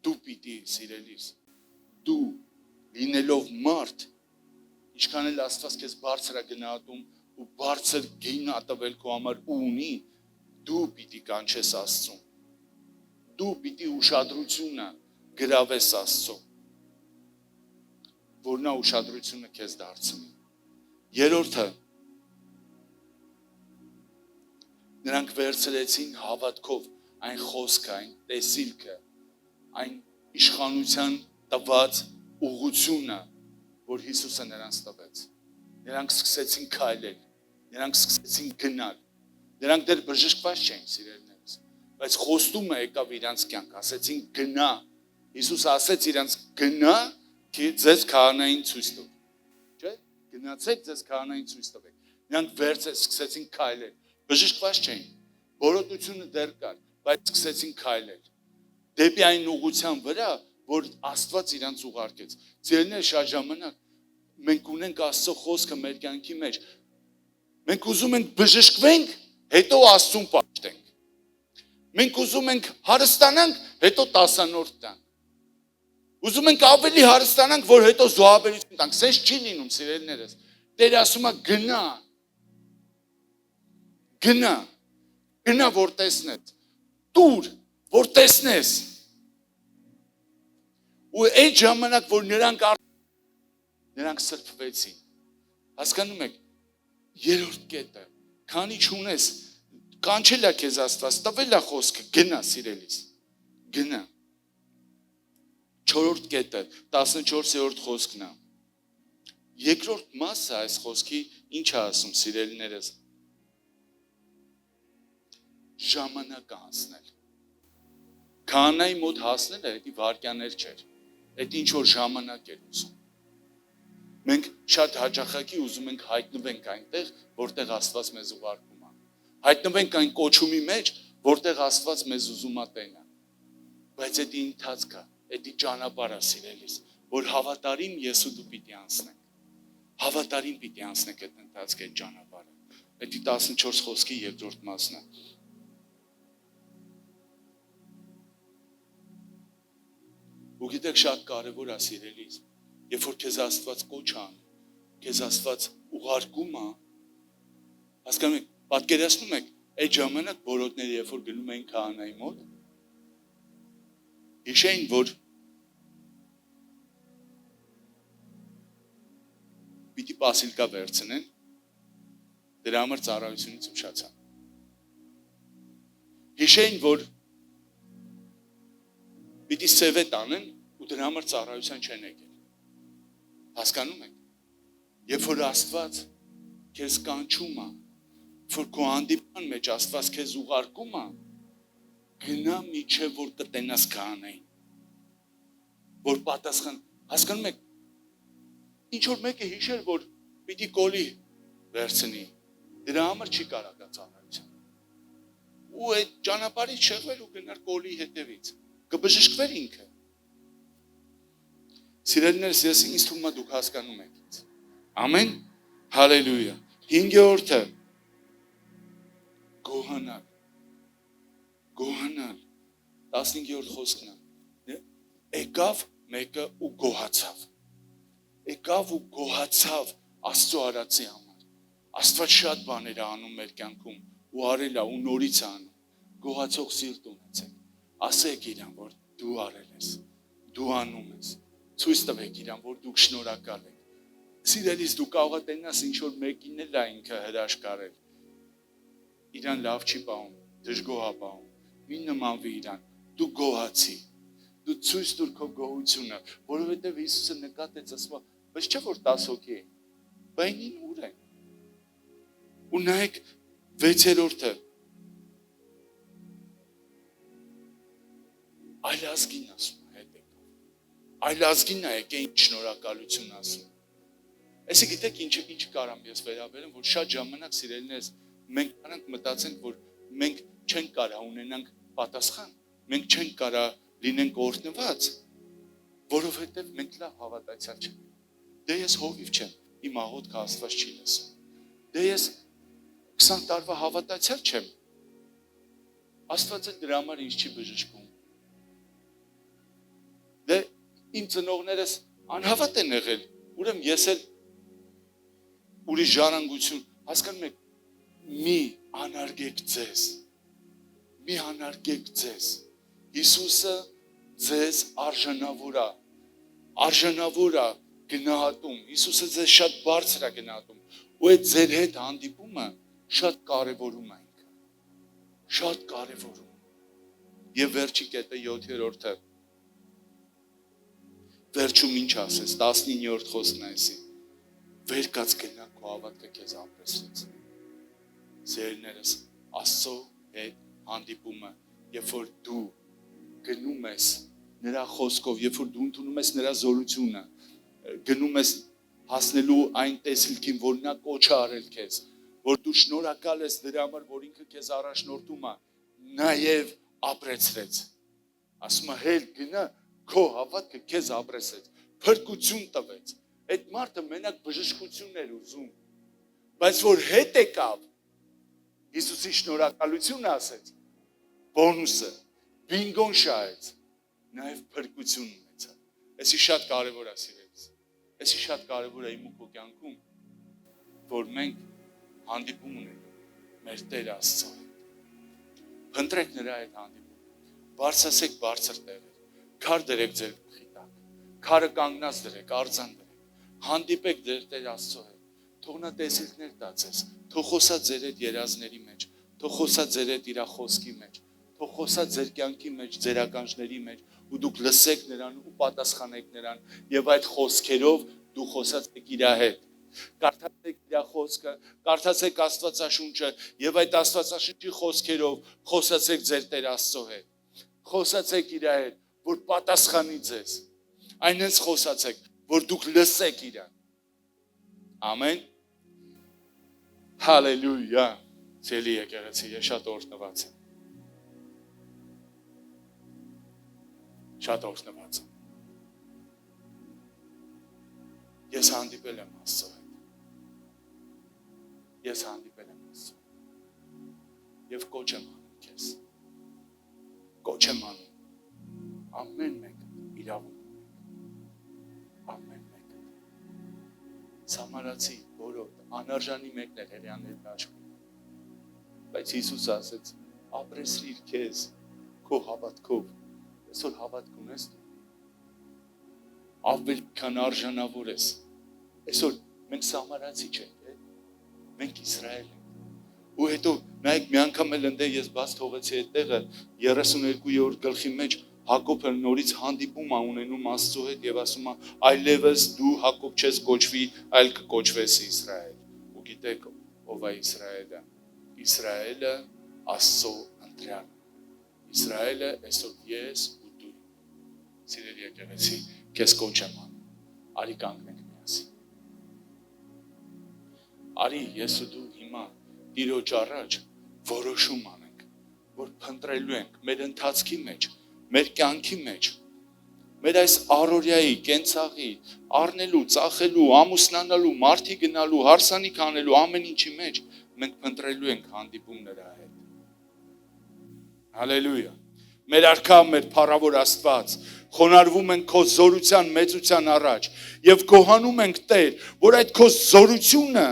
Դու պիտի սիրելիս, դու լինելով մարդ, ինչքան էլ Աստված քեզ բարձր է գնահատում ու բարձր գին է տվել քո համար ու ունի, դու պիտի կանչես Աստծուն։ Դու պիտի ուշադրությունը գրավես Աստծո, որ նա ուշադրությունը քեզ դարձնի։ Երրորդը, նրանք վերցրեցին հավատքով այն խոսքը, այն տեսիլքը, այն իշխանության տված ուղղությունը, որ Հիսուսը նրանց տվեց։ Նրանք սկսեցին քայլել, նրանք սկսեցին գնալ։ Նրանք դեռ բժշկված չէին, սիրելիներս, բայց խոստումը եկավ իրանց կյանք, ասեցին գնա։ Հիսուսը ասեց իրանց գնա, ձեզ քահանային ցույց տվեք։ Չէ՞։ Գնացեք ձեզ քահանային ցույց տվեք։ Նրանք սկսեցին քայլել։ Բժշկված չէին, որոտությունը դեռ կար, բայց սկսեցին քայլել դեպի այն ուղղության վրա, որ Աստված իրանց ուղարկեց։ Ձերներ շատ ժամանակ մենք ունենք Աստծո խոսքը մեր կյանքի մեջ։ Մենք ուզում ենք բժշկվենք, հետո Աստծուն պաշտենք։ Մենք ուզում ենք հարստանանք, հետո տասանորդ տանք։ Ուզում ենք ավելի հարստանանք, որ հետո զոհաբերություն տանք։ Սենց չի լինում, սիրելիներս։ Տերը ասում է գնա։ Գնա, գնա որ տեսնես, տուր, որ տեսնես։ Ու այդ ժամանակ, որ նրանք սրբվեցին։ Հասկանում եք, երրորդ կետը, քանի չունես, կանչել է քեզ Աստված, տվել է խոսքը, գնա սիրելիս, գնա։ Չորրորդ կետը, 14-րդ խոսքն է։ Երկրորդ մասը այս խոսքի ինչ է ասում, սիրելիներս։ Ժամանակ հասնել։ Քահանայի մոտ հասնելը դա վայրկյաներ չէր։ Այդ ինչ որ ժամանակ էր ուզում։ Մենք շատ հաճախակի ուզում ենք հայտնվենք այնտեղ, որտեղ Աստված մեզ ուղարկում է։ Հայտնվենք այն կոչումի մեջ, որտեղ Աստված մեզ ուզում է տենա։ Բայց դա ընթացք է, դա ճանապարհ է, սիրելիս, որ հավատարիմ ես ու դու պիտի անցնենք։ Հավատարիմ պիտի անցնենք այդ ընթացքը, այդ ճանապարհը։ Դա 14 խոսքի երկրորդ մասն է։ Ու գիտեք, շատ կարևոր է, սիրելիս, երբ որ քեզ Աստված կոչ անում, քեզ Աստված ուղարկում է, հասկանում եք, պատկերացնում եք, այդ ժամանակ բորոտները, երբ որ գնում էին քահանայի մոտ, հիշեին, որ պիտի պասիլկա վերցնեն, դրա համար ծառայությունից ուշացան։ Հիշեին, որ պիտի սևետ անեն ու դրա համար ծառայության չեն եկել։ Հասկանում եք, երբ որ Աստված քեզ կանչում է, որ քո հանդիպման մեջ Աստված քեզ ուղարկում է, գնա միջև որ կտենաս քահանային, որ պատասխան, հասկանում եք, ինչ որ մեկը հիշեր, որ պիտի կոլի վերցնի, դրա համար չի կարող գա ծառայության։ Ու այդ ճանապարհից շեղվել ու գնար կոլի հետևից, կբժշկվեր ինքը։ Սիրելիներս, ես ինձ թվում է դուք հասկանում եք ինձ։ Ամեն, հալելույա։ 5-րդը գոհանալ։ Գոհանալ։ 15-րդ խոսքն է։ Եկավ մեկը ու գոհացավ։ Եկավ ու գոհացավ Աստծո արածի համար։ Աստված շատ բաներ է անում մեր կյանքում ու արել է ու նորից է անում։ Գոհացող սիրտ ունեցեք։ Ասեք իրան, որ դու արել ես, դու անում ես։ Ցույց տվեք իրան, որ դուք շնորհակալ եք։ Սիրելիս, դու կարող ես տենաս ինչ որ մեկին էլ ինքը հրաշքարել։ Իրան լավ չի պահում, դժգոհ է պահում։ Մի նմանվի իրան, դու գոհացի։ Դու ցույց տուր քո գոհությունը, որովհետև Հիսուսը նկատեց, ասում է, բայց չէ որ 10 հոգի է։ Բայնին ուր է։ Ու նայեք 6-րդը։ Այլ ազգին ասում է հետ եկավ։ Այլ ազգին է եկե ինչ շնորհակալություն ասում։ Այսինքն գիտեք ինչ կարամ ես վերաբերեմ, որ շատ ժամանակ սիրելիներս մենք կարանք մտածենք, որ մենք չենք կարա ունենանք պատասխան, մենք չենք կարա լինենք օրհնված, որովհետև մենք լավ հավատացյալ չենք։ Դե ես հովիվ չեմ, իմ աղոթքը Աստված չի լսում։ Դե ես 20 տարվա հավատացյալ չեմ։ Աստված էլ դրա համար ինձ չի բժշկում։ Դե իմ ծնողներս անհավատ են եղել, ուրեմն ես էլ ուրիշ ժառանգություն, հասկանում եք, մի անարգեք ձեզ, մի անարգեք ձեզ, Հիսուսը ձեզ արժանավոր է գնահատում, Հիսուսը ձեզ շատ բարձր է գնահատում, ու այդ ձեր հետ հանդիպումը շատ կարևորում է ինքը, շատ կարևորում, և վերջի կետը 7-րդը, վերջում ինչ ասես, 19-րդ խոսքն այսի, վեր կաց գնա քո հավատքը քեզ ապրեցրեց։ Սիրելիներս, Աստծո հետ հանդիպումը, երբ որ դու գնում ես նրա խոսքով, երբ որ դու ընդունում ես նրա զորությունը, գնում ես հասնելու այն տեսիլքին, որ նա կոչ է արել քեզ, որ դու շնորհակալ ես դրա համար, որ ինքը քեզ առաջնորդում է, նաև ապրեցրեց։ Ասում է, հել գնա, քո հավատքը քեզ ապրեցրեց, փրկություն տվեց։ Այդ մարդը մենակ բժշկություն էր ուզում, բայց որ հետ եկավ, Հիսուսի շնորհակալություն ասեց, բոնուսը, բինգոն շահեց, նաև փրկություն ունեցավ։ Էսի շատ կարևոր է, սիրելիս։ Էսի շատ կարևոր է իմ ու քո կյանքում, որ մենք հանդիպում ունենք մեր Տեր Աստծո հետ։ Փնտրեք նրա հետ հանդիպում։ Բարձրացեք բարձր տեղեր, քար դրեք ձեր գլխի տակ, քարը կանգնած դրեք, արձան դրեք, հանդիպեք ձեր Տեր Աստծո հետ, թող նա տեսիլքներ տա ձեզ, թող խոսա ձեր հետ երազների մեջ, թող խոսա ձեր հետ իր խոսքի մեջ, թող խոսա ձեր կյանքի մեջ, ձեր ականջների մեջ, ու դուք լսեք նրան ու պատասխանեք նրան, եւ այդ խոսքերով դու խոսացեք իր հետ, կարդացեք իր խոսքը, կարդացեք Աստվածաշունչը եւ այդ Աստվածաշունչի խոսքերով խոսացեք ձեր Տեր Աստծո հետ, խոսացեք իր հետ, որ պատասխանի ձեզ, այնպես խոսացեք, որ դուք լսեք իրան, ամեն, հալելույա, ցելի եկեղեցի, ես շատ օրհնված եմ, շատ օրհնված եմ, ես հանդիպել եմ Աստծո հետ, ես հանդիպել եմ Աստծո հետ, և կոչ եմ անում քեզ, կոչ եմ անում, ամեն մեկը իրավունք ունեք, ամեն մեկը, Սամարացի, որոտ, անարժանի մեկն էր հրեաների դաշտում, բայց Հիսուս ասեց, ապրեսրիր քեզ, քո հավատքով, այսօր հավատք ունես դու, ավելի քան արժանավոր ես, այսօր մենք Սամարացի չենք, մենք Իսրայել ենք, ու հետո նայեք մի անգամ էլ ընդ ես բաց թողեցի այդ տեղը 32-րդ գլխի մեջ Հակոբը նորից հանդիպում է ունենում Աստծո հետ եւ ասում է այլևս դու Հակոբ չես կոչվի, այլ կկոչվես Իսրայել։ Ու գիտեք ով է Իսրայելը։ Իսրայելը Աստծո ընտրյալն է։ Իսրայելը այսօր ես ու դու։ Սիրելի եկեղեցի, քեզ կոչ եմ անում։ Արի կանգնենք միասին։ Արի ես ու դու հիմա Տիրոջ առաջ որոշում անենք, որ փնտրելու ենք մեր ընթացքի մեջ, մեր կյանքի մեջ, մեր այս առօրյայի, կենցաղի, առնելու, ծախելու, ամուսնանալու, մարդի գնալու, հարսանիք անելու, ամեն ինչի մեջ մենք փնտրելու ենք հանդիպում նրա հետ։ Հալելույա։ Մեր արքա, մեր փառավոր Աստված, խոնարհվում ենք քո զորության մեծության առաջ եւ գոհանում ենք Տեր, որ այդ քո զորությունը,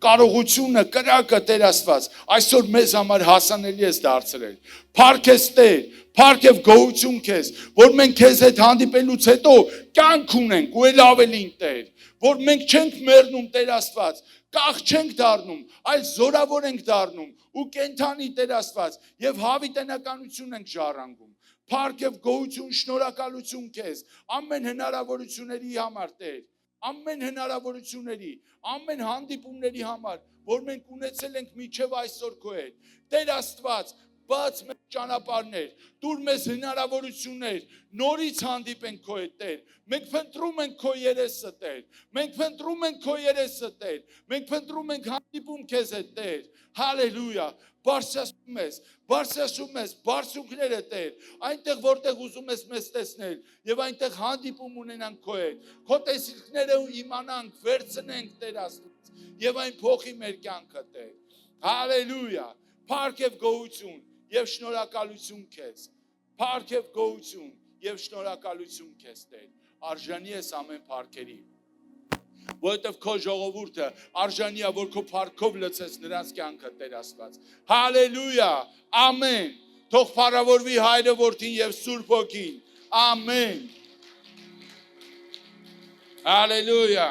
կարողությունը, կրակը Տեր Աստված, այսօր մեզ համար հասանելի ես դարձրել։ Փառք ես Տեր, փառք եւ գոհություն քեզ, որ մենք քեզ հետ հանդիպելուց հետո կյանք ունենք ու էլ ավելին Տեր, որ մենք չենք մեռնում Տեր Աստված, կախ չենք դառնում, այլ զորավոր ենք դառնում ու կենթանի Տեր Աստված եւ հավիտենականություն ենք ժառանգում։ Փառք եւ գոհություն, շնորհակալություն քեզ ամեն հնարավորությունների համար Տեր, ամեն հնարավորությունների, ամեն հանդիպումների համար, որ մենք ունեցել ենք մինչև այսօր քո հետ։ Տեր Աստված, բաց մեզ ճանապարհներ, դուր մեզ հնարավորություններ, նորից հանդիպենք քո հետ Տեր։ Մենք փնտրում ենք քո երեսը Տեր։ Մենք փնտրում ենք քո երեսը Տեր։ Մենք փնտրում ենք հանդիպում քեզ հետ Տեր։ Հալելույա։ Բարձրացում ես, բարձունքները Տեր, այնտեղ որտեղ ուզում ես մեզ տեսնել եւ այնտեղ հանդիպում ունենանք քո հետ։ Քո տեսիլքները իմանանք, վերցնենք Տեր Աստված եւ այն փոխի մեր կյանքը Տեր։ Հալելույա։ Փառք եւ գոհություն եւ շնորհակալություն քեզ։ Փառք եւ գոհություն եւ շնորհակալություն քեզ Տեր։ Արժանի ես ամեն փառքերի։ Որովհետև քո ժողովուրդը արժանի է, որ քո փառքով լցես նրանց կյանքը Տեր Աստված։ Հալելույա, ամեն։ Թող փառավորվի Հայրը, Որդին եւ Սուրբ Հոգին։ Ամեն։ Հալելույա։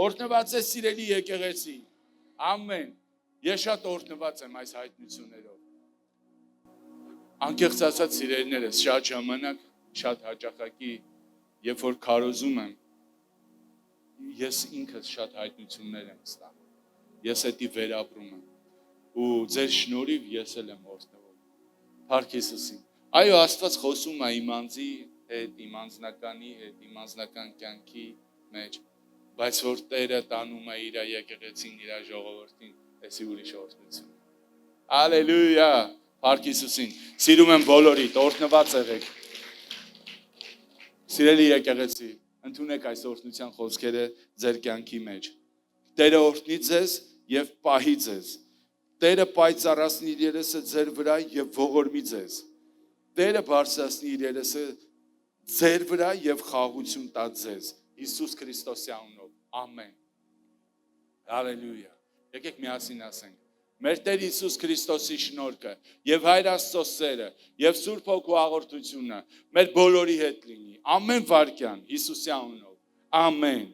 Օրհնված է սիրելի եկեղեցի։ Ամեն։ Ես շատ օրհնված եմ այս հայտնություններով։ Անկեղծ ասած սիրելիներս, շատ ժամանակ, շատ հաճախակի, երբ որ քարոզում եմ, ես ինքս շատ հայտնություններ եմ ստանում, ես էդի վերապրում եմ, ու ձեր շնորհիվ ես էլ եմ օրհնվում, փառք Հիսուսին, այո Աստված խոսում է իմ անձի հետ, իմ անձնականի հետ, իմ անձնական կյանքի մեջ, բայց որ Տերը տանում է իր եկեղեցին, իր ժողովրդին, էսի ուրիշ օրհնություն, հալելույա, փառք Հիսուսին, սիրում եմ բոլորիդ, օրհնված եղեք, սիրելի եկեղեցի, ընդունեք այս օրհնության խոսքերը ձեր կյանքի մեջ։ Տերը օրհնի ձեզ եւ պահի ձեզ։ Տերը պայծառացնի իր երեսը ձեր վրա եւ ողորմի ձեզ։ Տերը բարձրացնի իր երեսը ձեր վրա եւ խաղաղություն տա ձեզ։ Հիսուս Քրիստոսի անունով։ Ամեն։ Հալելույա։ Եկեք միասին ասենք. մեր Տեր Հիսուս Քրիստոսի շնորհքը եւ Հայր Աստծո սերը եւ Սուրբ Հոգու աղոթությունը մեր բոլորի հետ լինի ամեն վարքյան Հիսուսի անունով ամեն